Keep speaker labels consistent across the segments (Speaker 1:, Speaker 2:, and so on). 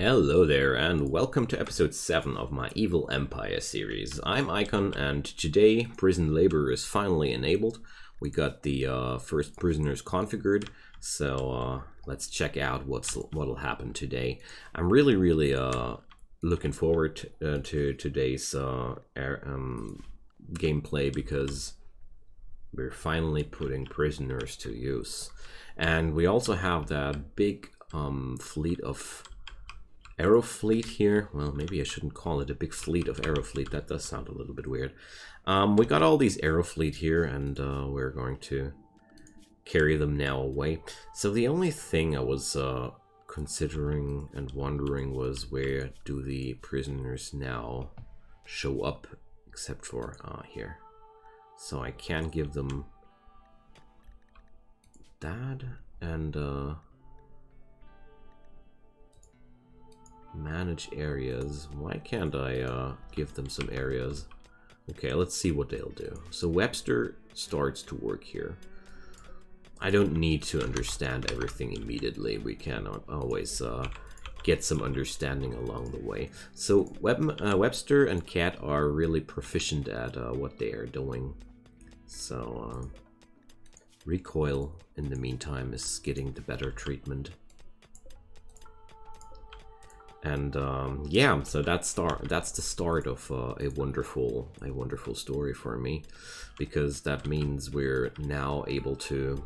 Speaker 1: Hello there, and welcome to episode 7 of my Evil Empire series. I'm Icon, and today prison labor is finally enabled. We got the first prisoners configured, so let's check out what'll happen today. I'm really looking forward to today's gameplay because we're finally putting prisoners to use. And we also have that big fleet of Aero fleet here. Well, maybe I shouldn't call it a big fleet of Aero fleet. That does sound a little bit weird. We got all these Aero fleet here, and we're going to carry them now away. So the only thing I was considering and wondering was, where do the prisoners now show up, except for here. So I can give them that and manage areas. Why can't I give them some areas? Okay, let's see what they'll do. So Webster starts to work here. I don't need to understand everything immediately. We can always get some understanding along the way. So Webster and Cat are really proficient at what they are doing. So Recoil in the meantime is getting the better treatment. And yeah, so that's the start of a wonderful story for me, because that means we're now able to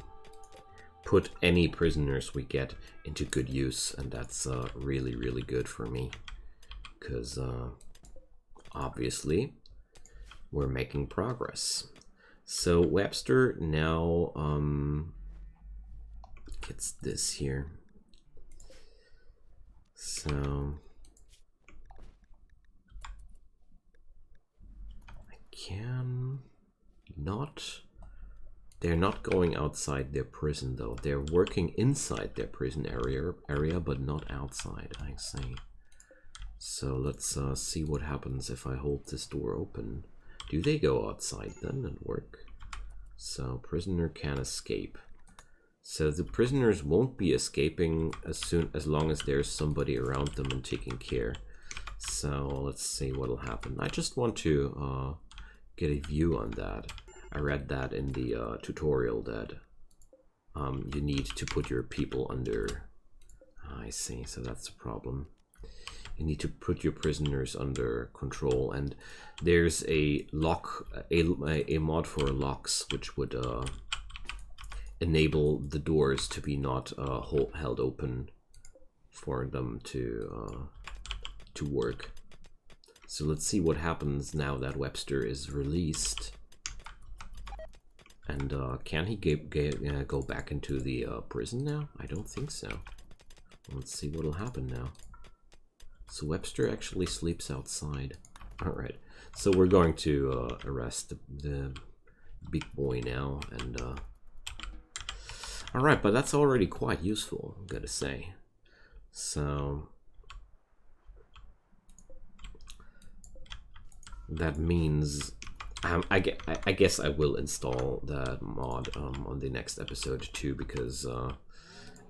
Speaker 1: put any prisoners we get into good use, and that's really good for me, because obviously we're making progress. So Webster now gets this here. So I can not. They're not going outside their prison though. They're working inside their prison area, but not outside. I see. So let's see what happens if I hold this door open. Do they go outside then and work? So prisoner can escape. So the prisoners won't be escaping as long as there's somebody around them and taking care. So let's see what'll happen. I just want to get a view on that. I read that in the tutorial that you need to put your people under. I see. So that's the problem. You need to put your prisoners under control, and there's a lock, a mod for locks, which would enable the doors to be not held open for them to work. So let's see what happens now that Webster is released. And can he go back into the prison now? I don't think so. Let's see what'll happen now. So Webster actually sleeps outside. Alright, so we're going to arrest the big boy now, and alright, but that's already quite useful, I'm gotta say. So that means I guess I will install that mod on the next episode too, because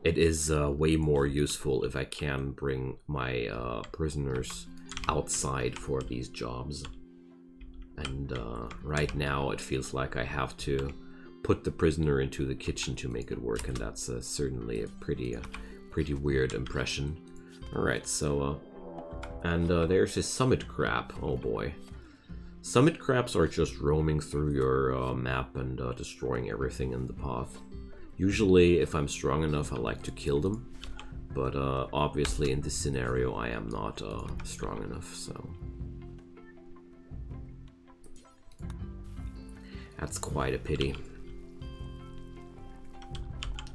Speaker 1: it is way more useful if I can bring my prisoners outside for these jobs. And right now it feels like I have to put the prisoner into the kitchen to make it work, and that's certainly a pretty weird impression. Alright, so and there's a summit crab. Oh boy. Summit crabs are just roaming through your map and destroying everything in the path. Usually, if I'm strong enough, I like to kill them, but obviously in this scenario I am not strong enough, so that's quite a pity.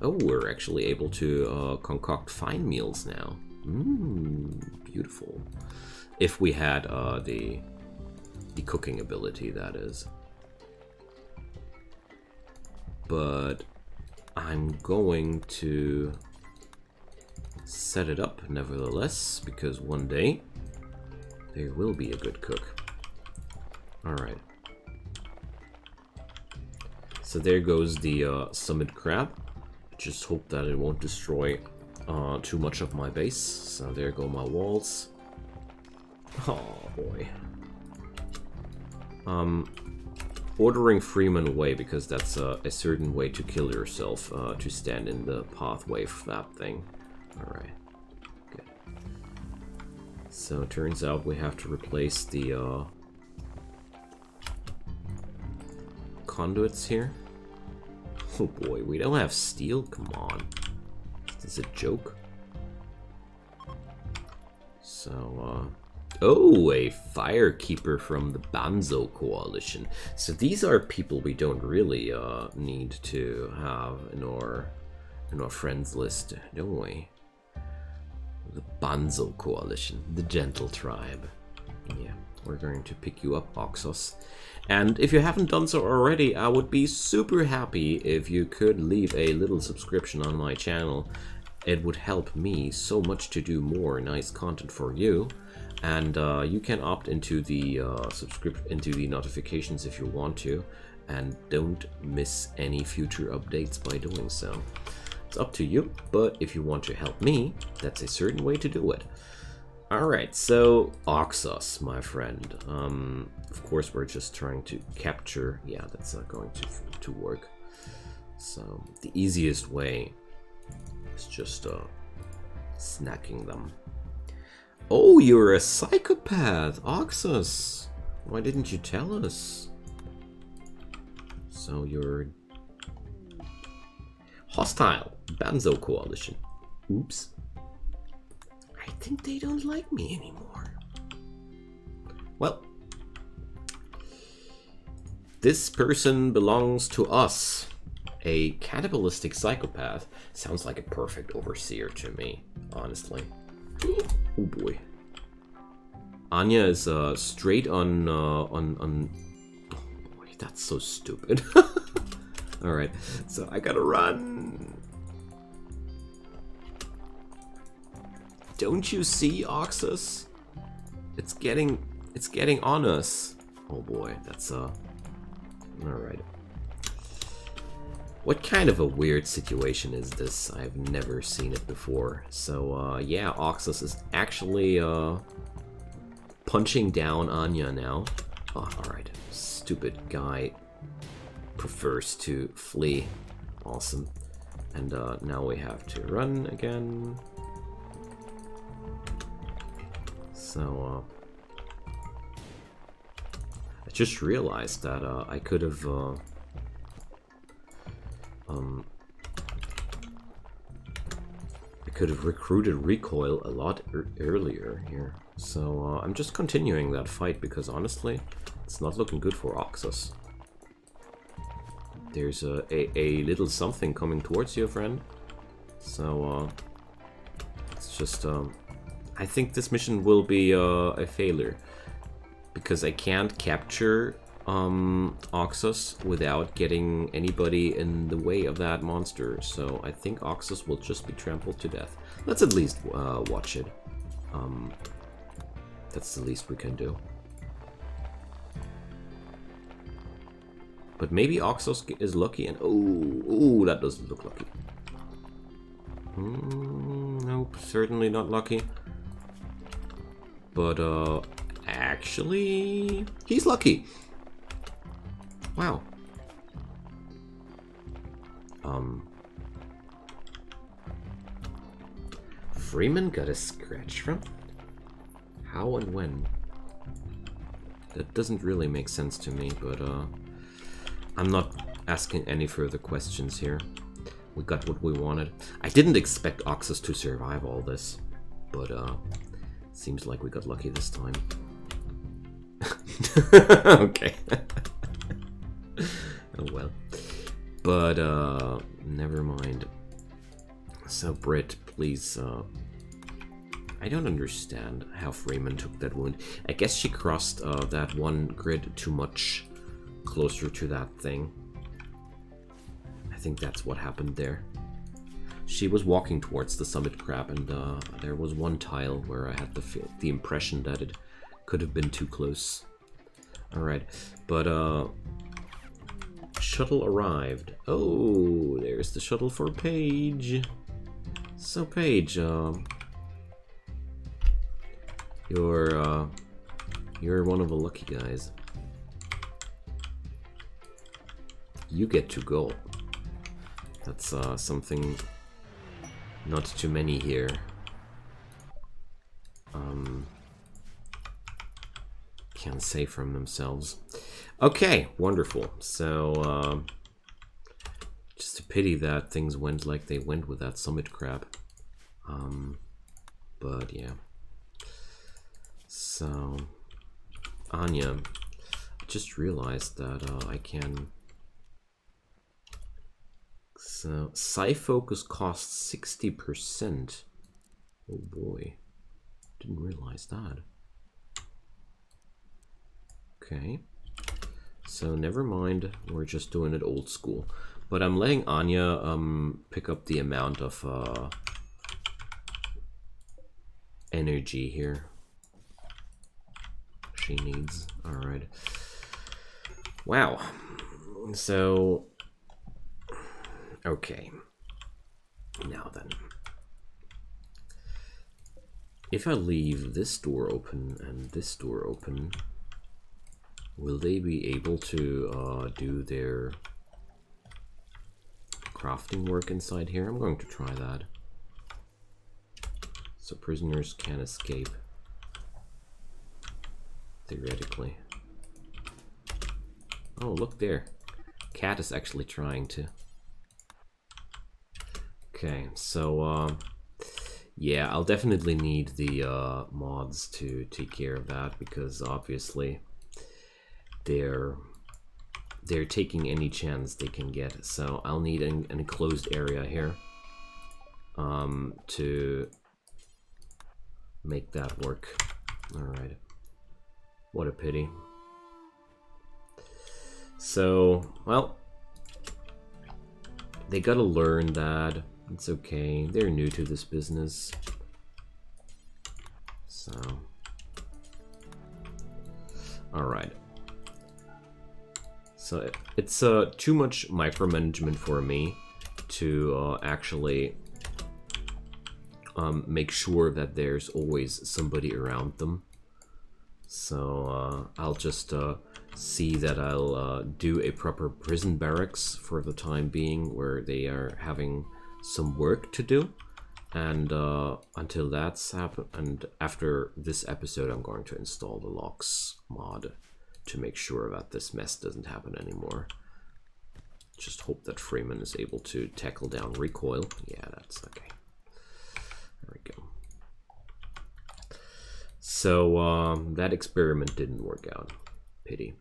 Speaker 1: Oh, we're actually able to concoct fine meals now. Beautiful. If we had the cooking ability, that is. But I'm going to set it up nevertheless, because one day there will be a good cook. Alright. So there goes the summit crab. Just hope that it won't destroy too much of my base. So there go my walls. Oh boy. Ordering Freeman away, because that's a certain way to kill yourself, to stand in the pathway of that thing. Alright. Good. So it turns out we have to replace the conduits here. Oh boy, we don't have steel? Come on. Is this a joke? So, oh, a firekeeper from the Banzo Coalition. So these are people we don't really need to have in our friends list, don't we? The Banzo Coalition, the Gentle Tribe. Yeah, we're going to pick you up, Oxos. And if you haven't done so already, I would be super happy if you could leave a little subscription on my channel. It would help me so much to do more nice content for you. And you can opt into the notifications if you want to, and don't miss any future updates by doing so. It's up to you, but if you want to help me, that's a certain way to do it. Alright, so Oxos, my friend. Of course, we're just trying to capture. Yeah, that's not going to work. So the easiest way is just snacking them. Oh, you're a psychopath, Oxos. Why didn't you tell us? So you're hostile, Banzo Coalition. Oops. I think they don't like me anymore. Well, this person belongs to us. A cannibalistic psychopath sounds like a perfect overseer to me, honestly. Oh boy. Anya is straight on. Oh boy, that's so stupid. All right, so I gotta run. Don't you see, Oxus? It's getting on us. Oh boy, that's all right. What kind of a weird situation is this? I've never seen it before. So yeah, Oxus is actually punching down Anya now. Oh, all right, stupid guy prefers to flee. Awesome. And now we have to run again. So, I just realized that I could have recruited Recoil a lot earlier here. So I'm just continuing that fight because honestly, it's not looking good for Oxus. There's a little something coming towards you, friend. So it's just I think this mission will be a failure because I can't capture Oxus without getting anybody in the way of that monster. So I think Oxus will just be trampled to death. Let's at least watch it. That's the least we can do. But maybe Oxus is lucky and oh, that doesn't look lucky. Nope, certainly not lucky. But actually, he's lucky. Wow. Freeman got a scratch from? How and when? That doesn't really make sense to me, but I'm not asking any further questions here. We got what we wanted. I didn't expect Oxus to survive all this, but seems like we got lucky this time. Okay. Oh well. But never mind. So Britt, please, I don't understand how Freeman took that wound. I guess she crossed that one grid too much closer to that thing. I think that's what happened there. She was walking towards the summit crab, and there was one tile where I had the impression that it could have been too close. Alright, but shuttle arrived. Oh, there's the shuttle for Paige. So Paige, you're one of the lucky guys. You get to go. That's something not too many here can say from themselves. Okay, wonderful. So just a pity that things went like they went with that summit crap. But yeah. So Anya, I just realized that I can. So Psi Focus costs 60%. Oh boy, didn't realize that. Okay, so never mind, we're just doing it old school. But I'm letting Anya pick up the amount of energy here she needs. All right. Wow. So okay. Now then, if I leave this door open and this door open, will they be able to do their crafting work inside here? I'm going to try that. So prisoners can escape, theoretically. Oh, look there. Cat is actually trying to. Okay, so yeah, I'll definitely need the mods to take care of that, because obviously they're taking any chance they can get. So I'll need an enclosed area here to make that work. All right. What a pity. So, well, they gotta learn that it's okay. They're new to this business. So, all right. So it's too much micromanagement for me to actually make sure that there's always somebody around them. So I'll just see that I'll do a proper prison barracks for the time being, where they are having some work to do. And until that's happened, and after this episode, I'm going to install the locks mod to make sure that this mess doesn't happen anymore. Just hope that Freeman is able to tackle down recoil. Yeah, that's okay. There we go. So that experiment didn't work out. Pity.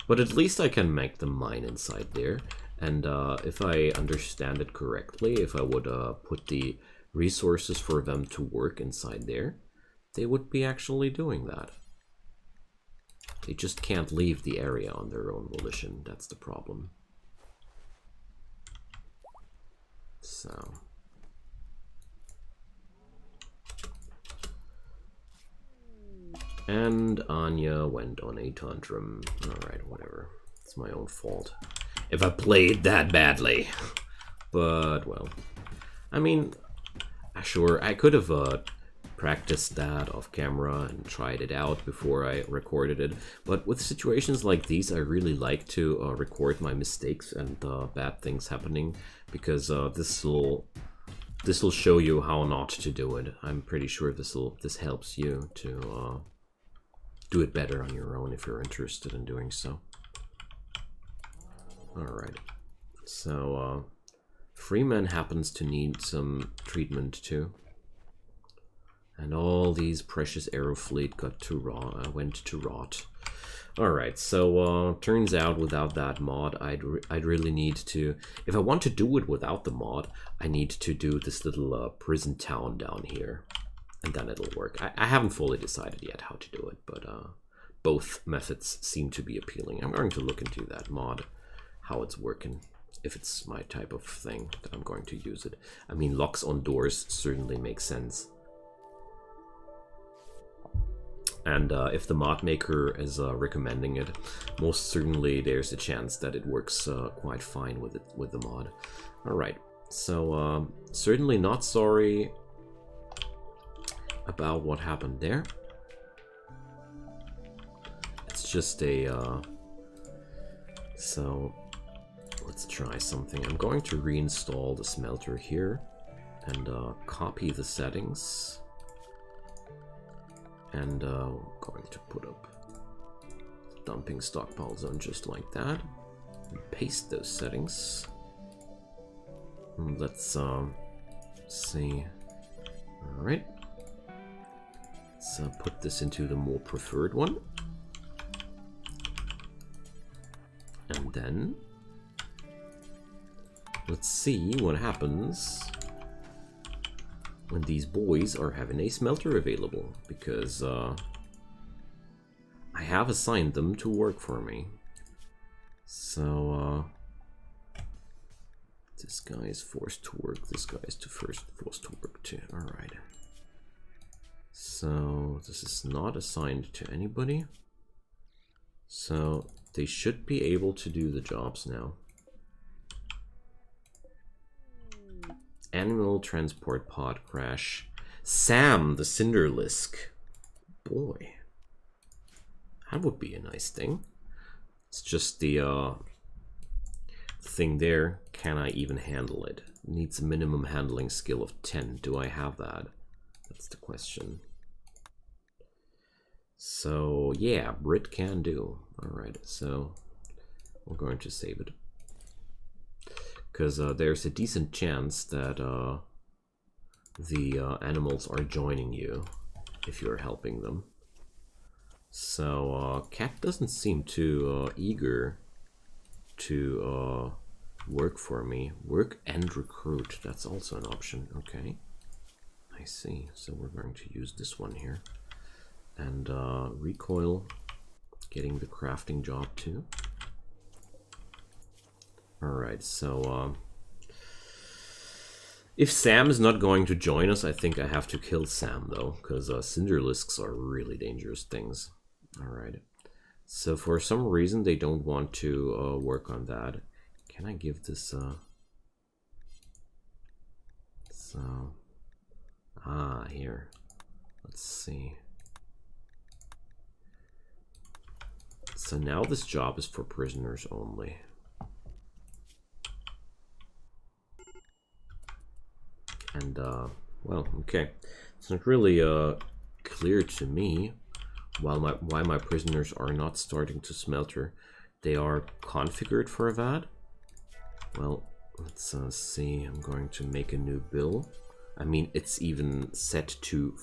Speaker 1: But at least I can make them mine inside there. And if I understand it correctly, if I would put the resources for them to work inside there, they would be actually doing that. They just can't leave the area on their own volition. That's the problem. So. And Anya went on a tantrum. Alright, whatever. It's my own fault if I played that badly. But, well, I mean, sure, I could have practiced that off camera and tried it out before I recorded it. But with situations like these, I really like to record my mistakes and bad things happening, because this will show you how not to do it. I'm pretty sure this helps you to do it better on your own if you're interested in doing so. Alright, so Freeman happens to need some treatment too. And all these precious Aerofleet went to rot. Alright, so turns out without that mod, I'd really need to, if I want to do it without the mod, I need to do this little prison town down here. And then it'll work. I haven't fully decided yet how to do it, but both methods seem to be appealing. I'm going to look into that mod, how it's working, if it's my type of thing that I'm going to use it. I mean, locks on doors certainly make sense. And if the mod maker is recommending it, most certainly there's a chance that it works quite fine with the mod. All right, so certainly not sorry about what happened there. It's just a so let's try something. I'm going to reinstall the smelter here and copy the settings. And going to put up dumping stockpile zone just like that. And paste those settings. And let's see. All right. Let's put this into the more preferred one. And then let's see what happens when these boys are having a smelter available, because I have assigned them to work for me. So this guy is forced to work, this guy is forced to work too. Alright. So this is not assigned to anybody. So they should be able to do the jobs now. Animal transport pod crash. Sam, the Cinderlisk. Boy, that would be a nice thing. It's just the thing there. Can I even handle it? Needs a minimum handling skill of 10. Do I have that? That's the question. So yeah, Brit can do. All right, so we're going to save it. Because there's a decent chance that the animals are joining you if you're helping them. So Cat doesn't seem too eager to work for me. Work and recruit, that's also an option. Okay, I see. So we're going to use this one here. And recoil, getting the crafting job too. Alright, so if Sam is not going to join us, I think I have to kill Sam though, because Cinderlisks are really dangerous things. Alright, so for some reason they don't want to work on that. Can I give this so here, let's see. So now this job is for prisoners only. And well, okay, it's not really clear to me why my prisoners are not starting to smelter. They are configured for that. Well, let's see. I'm going to make a new bill. I mean, it's even set to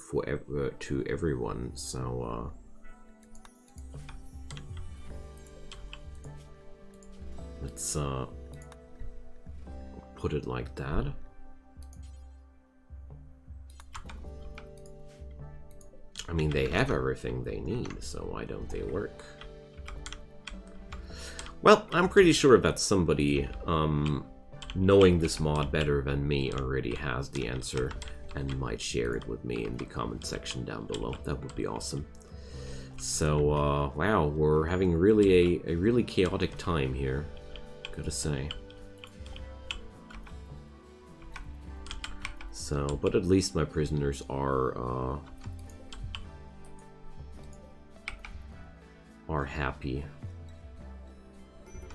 Speaker 1: to everyone. So let's put it like that. I mean, they have everything they need, so why don't they work? Well, I'm pretty sure that somebody, knowing this mod better than me, already has the answer and might share it with me in the comment section down below. That would be awesome. So, wow, we're having really a really chaotic time here, gotta say. So, but at least my prisoners are happy.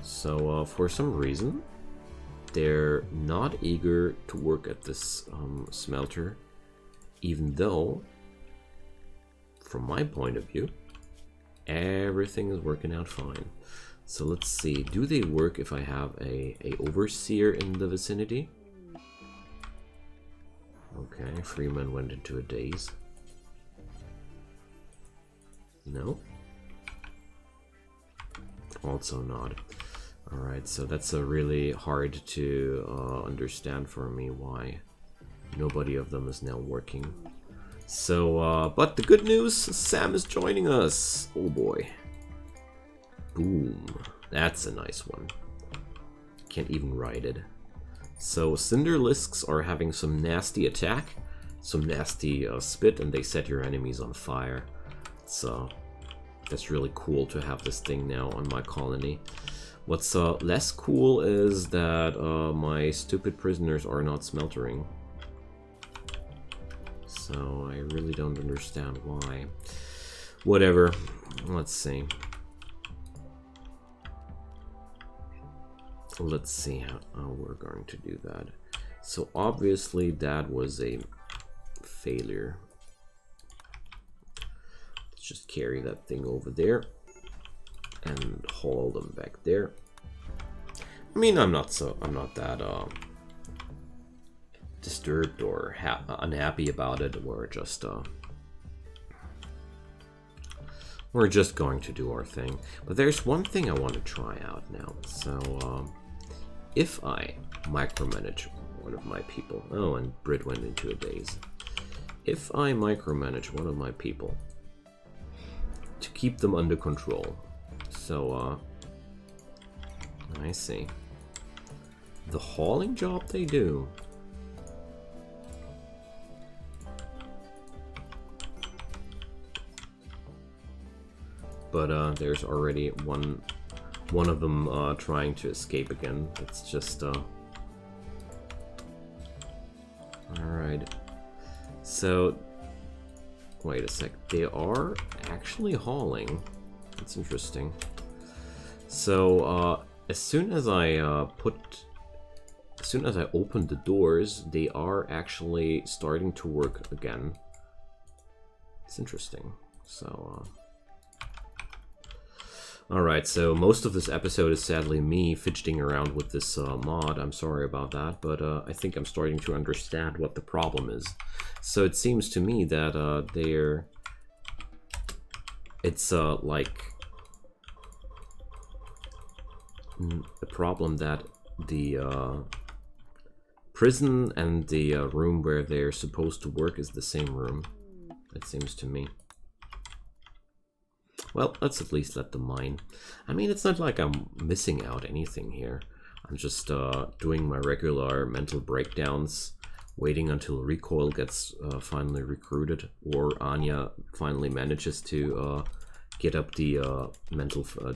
Speaker 1: So for some reason they're not eager to work at this smelter, even though from my point of view everything is working out fine. So let's see, do they work if I have a overseer in the vicinity? Okay, Freeman went into a daze. No, also not. Alright, so that's a really hard to understand for me why nobody of them is now working. So, but the good news, Sam is joining us. Oh boy. Boom. That's a nice one. Can't even write it. So, Cinderlisks are having some nasty attack, some nasty spit, and they set your enemies on fire. That's really cool to have this thing now on my colony. What's less cool is that my stupid prisoners are not smeltering. So I really don't understand why. Whatever. Let's see. Let's see how we're going to do that. So obviously that was a failure. Let's just carry that thing over there and haul them back there. I mean, I'm not that disturbed or unhappy about it. We're just going to do our thing. But there's one thing I want to try out now. So if I micromanage one of my people, oh, and Brit went into a daze. If I micromanage one of my people to keep them under control, so I see. The hauling job they do. But there's already one of them trying to escape again. It's just alright. So wait a sec. They are actually hauling. That's interesting. So as soon as I open the doors, they are actually starting to work again. It's interesting. So alright, so most of this episode is sadly me fidgeting around with this mod. I'm sorry about that, but I think I'm starting to understand what the problem is. So it seems to me that it's like the problem that the prison and the room where they're supposed to work is the same room. It seems to me. Well, let's at least let them mine. I mean, it's not like I'm missing out anything here. I'm just doing my regular mental breakdowns, waiting until Recoil gets finally recruited, or Anya finally manages to get up the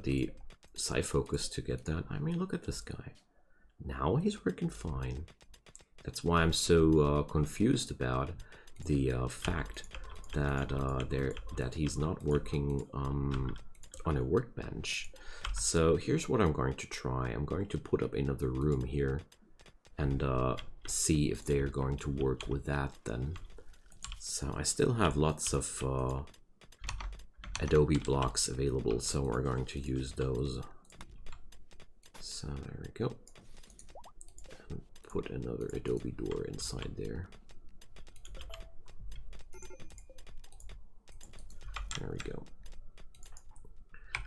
Speaker 1: the psi focus to get that. I mean, look at this guy. Now he's working fine. That's why I'm so confused about the fact that he's not working on a workbench. So here's what I'm going to try. I'm going to put up another room here and see if they're going to work with that then. So I still have lots of Adobe blocks available, so we're going to use those. So there we go. And put another Adobe door inside there. There we go.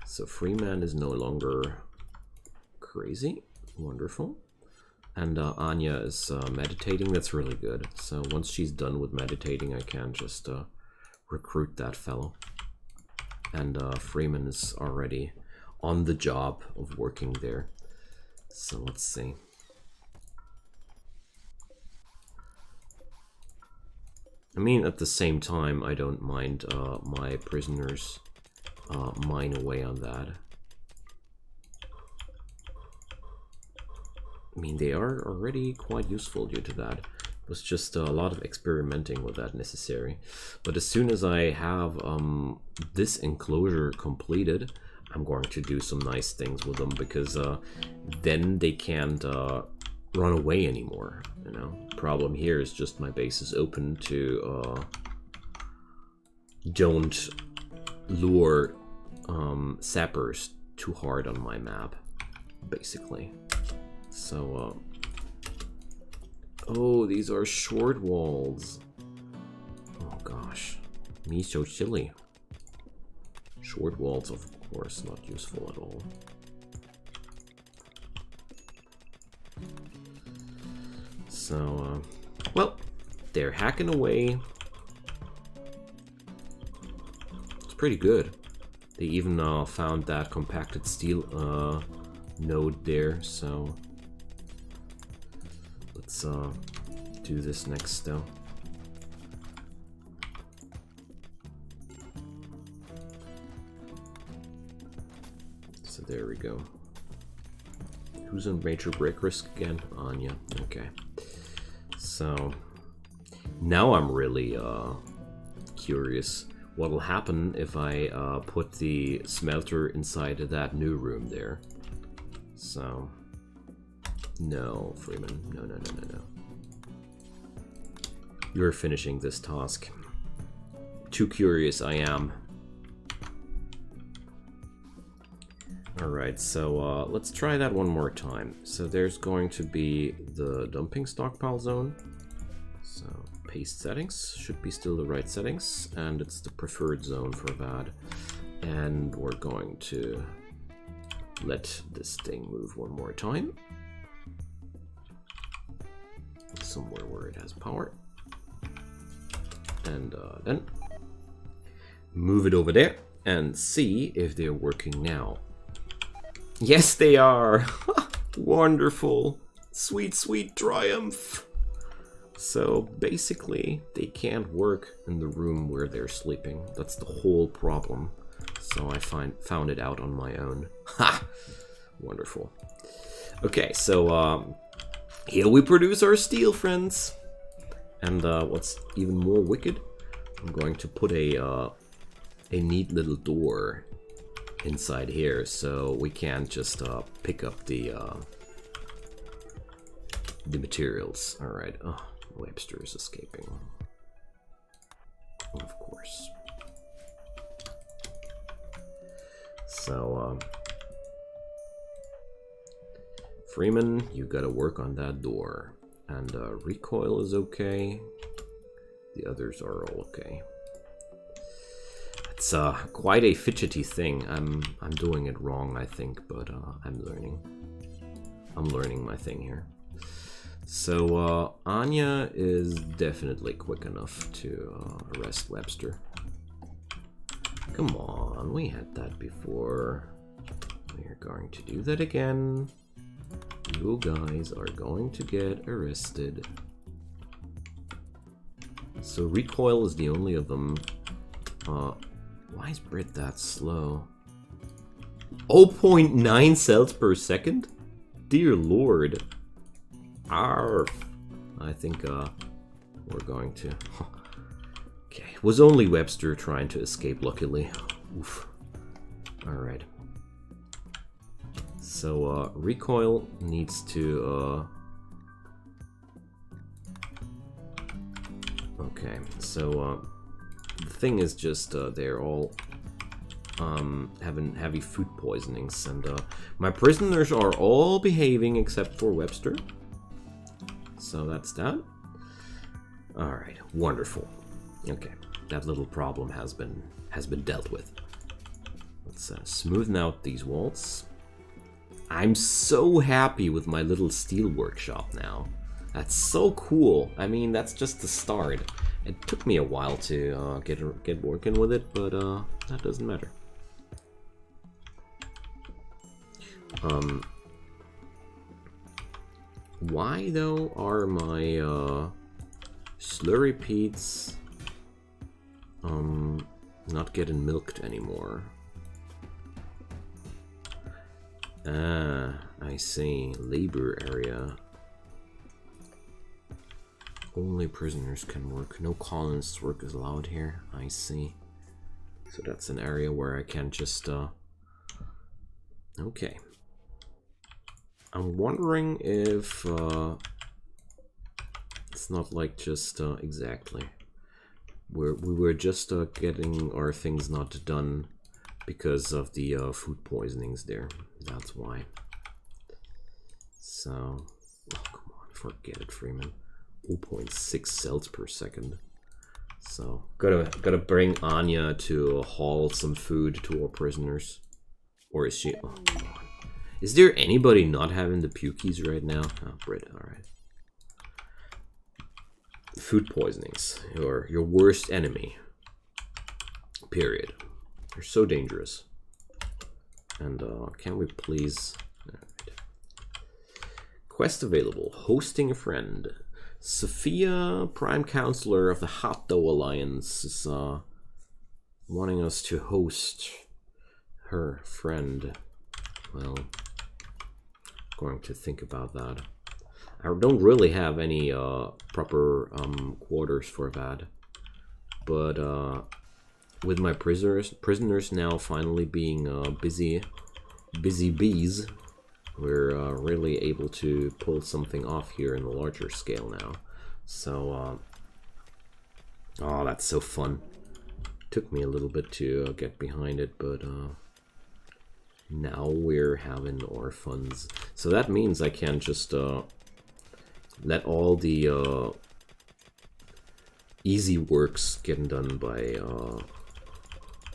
Speaker 1: So Freeman is no longer crazy. Wonderful. And Anya is meditating. That's really good. So once she's done with meditating, I can just recruit that fellow. And Freeman is already on the job of working there. So let's see. I mean, at the same time, I don't mind my prisoners mine away on that. I mean, they are already quite useful due to that. It was just a lot of experimenting with that necessary. But as soon as I have this enclosure completed, I'm going to do some nice things with them, because then they can't run away anymore, you know. Problem here is just my base is open to don't lure sappers too hard on my map, basically. So oh, these are short walls. Oh gosh, me so chilly. Short walls, of course, not useful at all. So, well, they're hacking away. It's pretty good. They even found that compacted steel node there, so let's do this next though. there we go. Who's on major break risk again? Anya. Okay. So now I'm really curious what'll happen if I put the smelter inside that new room there. So no, Freeman. No. You're finishing this task. Too curious I am. Alright, so let's try that one more time. So there's going to be the dumping stockpile zone. So paste settings should be still the right settings, and it's the preferred zone for that. And we're going to let this thing move one more time. Somewhere where it has power. And then move it over there and see if they're working now. Yes, they are! Wonderful! Sweet, sweet triumph! So basically, they can't work in the room where they're sleeping. That's the whole problem. So I found it out on my own. Ha! Wonderful. Okay, so here we produce our steel, friends. And what's even more wicked, I'm going to put a neat little door inside here, so we can't just pick up the materials. All right. Oh, Webster is escaping. Of course. So Freeman, you gotta work on that door. And recoil is okay. The others are all okay. It's quite a fidgety thing. I'm doing it wrong, I think, but I'm learning. I'm learning my thing here. So Anya is definitely quick enough to arrest Webster. Come on, we had that before. We are going to do that again. You guys are going to get arrested. So recoil is the only of them. Why is Brit that slow? 0.9 cells per second? Dear Lord. Arf. I think we're going to... Okay, it was only Webster trying to escape, luckily. Oof. Alright. So recoil needs to... Okay, so the thing is just they're all having heavy food poisonings, and my prisoners are all behaving except for Webster. So that's that. Alright, wonderful. Okay, that little problem has been dealt with. Let's smoothen out these walls. I'm so happy with my little steel workshop now. That's so cool. I mean, that's just the start. It took me a while to get working with it, but that doesn't matter. Why though are my slurry-peats not getting milked anymore? Ah, I see. Labor area. Only prisoners can work. No colonists work is allowed here. I see. So that's an area where I can just okay. I'm wondering if it's not like just exactly. We were just getting our things not done because of the food poisonings there. That's why. So, oh, come on, forget it, Freeman. 0.6 cells per second. So, gotta bring Anya to haul some food to our prisoners. Or is she? Oh, come on. Is there anybody not having the pukies right now? Oh, Brit, alright. Food poisonings. Your worst enemy. Period. They're so dangerous. And can we please... Right. Quest available. Hosting a friend. Sophia, Prime Counselor of the Hot Dough Alliance, is wanting us to host her friend. well, going to think about that. I don't really have any proper quarters for that, but with my prisoners now finally being busy bees, we're really able to pull something off here in the larger scale now. So, oh, that's so fun. Took me a little bit to get behind it, but now we're having our funds. So that means I can just let all the easy works getting done by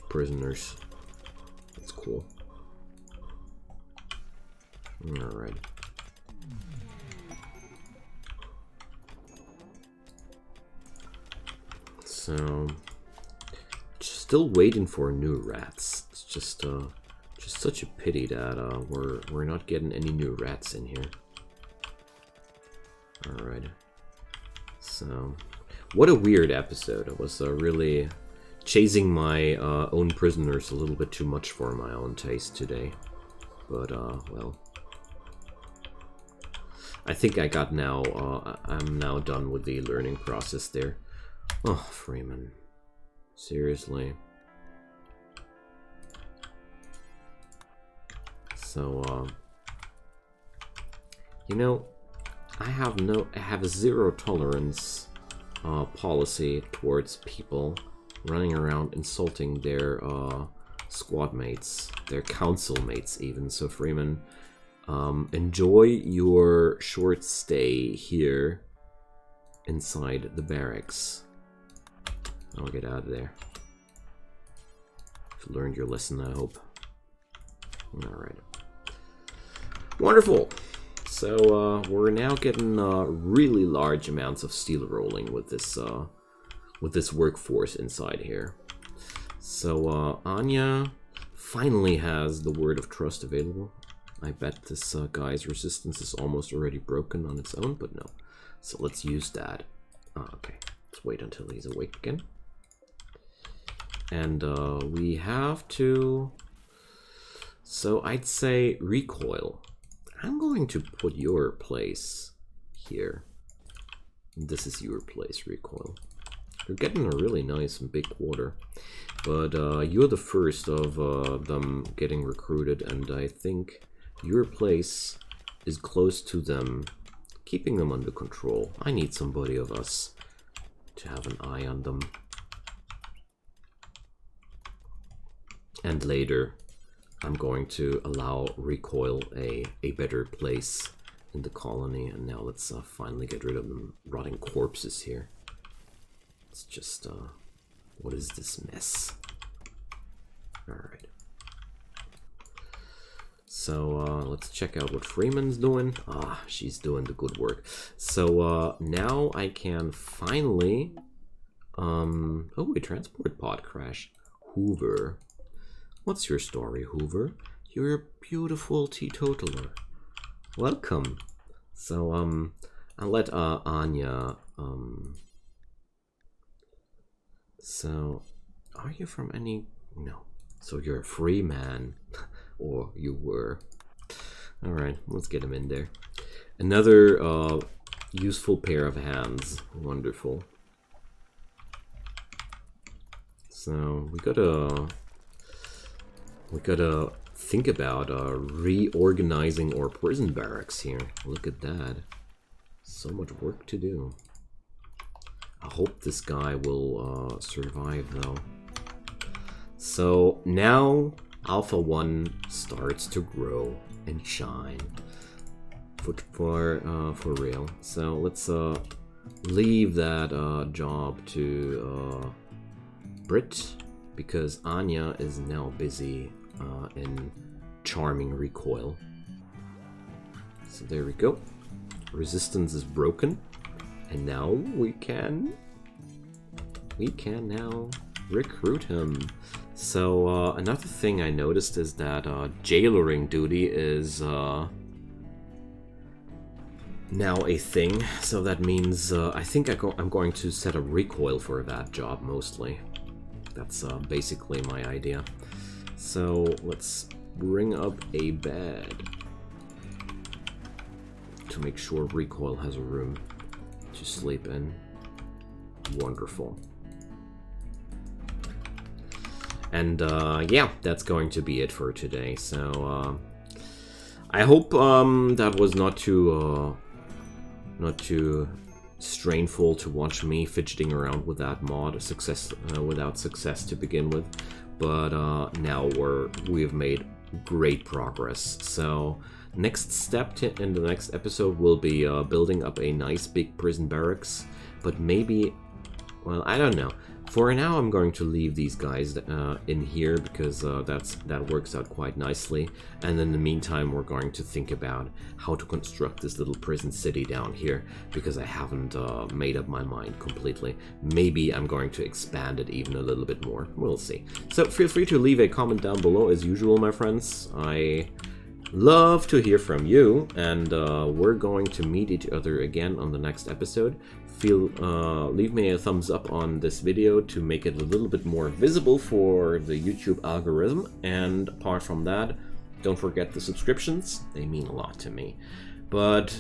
Speaker 1: prisoners. That's cool. Alright. So, still waiting for new rats. It's just such a pity that we're not getting any new rats in here. Alright. So, what a weird episode. I was really chasing my own prisoners a little bit too much for my own taste today. But, well. I think I got now, I'm now done with the learning process there. Oh, Freeman. Seriously. So, you know, I have a zero tolerance policy towards people running around insulting their squad mates, their council mates even. So Freeman, enjoy your short stay here inside the barracks. I'll get out of there. You've learned your lesson, I hope. Alright. Wonderful! So, we're now getting really large amounts of steel rolling with this workforce inside here. So, Anya finally has the word of trust available. I bet this guy's resistance is almost already broken on its own, but no. So let's use that. Okay, let's wait until he's awake again. And we have to... So I'd say recoil. I'm going to put your place here. This is your place, recoil. You're getting a really nice and big quarter. But you're the first of them getting recruited, and I think your place is close to them, keeping them under control. I need somebody of us to have an eye on them. And later, I'm going to allow recoil a better place in the colony. And now let's finally get rid of them rotting corpses here. It's just, what is this mess? Alright. So, let's check out what Freeman's doing. Ah, she's doing the good work. So, now I can finally... oh, a transport pod crash. Hoover. What's your story, Hoover? You're a beautiful teetotaler. Welcome. So, I'll let Anya... So, are you from any... No. So you're a free man. Or you were. Alright, let's get him in there. Another useful pair of hands. Wonderful. So we gotta think about reorganizing our prison barracks here. Look at that. So much work to do. I hope this guy will survive though. So now Alpha 1 starts to grow and shine for real. So let's leave that job to Brit, because Anya is now busy in charming recoil. So there we go. Resistance is broken, and now we can now recruit him. So another thing I noticed is that jailering duty is now a thing. So that means I think I'm going to set a recoil for that job mostly. That's basically my idea. So let's bring up a bed to make sure Recoil has a room to sleep in. Wonderful. And yeah, that's going to be it for today. So I hope that was not too strainful to watch me fidgeting around with that mod without success to begin with. But now we have made great progress. So next step in the next episode will be building up a nice big prison barracks. But maybe, well, I don't know. For now, I'm going to leave these guys in here because that works out quite nicely. And in the meantime, we're going to think about how to construct this little prison city down here because I haven't made up my mind completely. Maybe I'm going to expand it even a little bit more. We'll see. So feel free to leave a comment down below as usual, my friends. I love to hear from you, and we're going to meet each other again on the next episode. Leave me a thumbs up on this video to make it a little bit more visible for the YouTube algorithm, and apart from that, don't forget the subscriptions. They mean a lot to me. But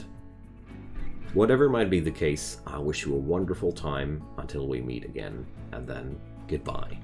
Speaker 1: whatever might be the case, I wish you a wonderful time until we meet again, and then goodbye.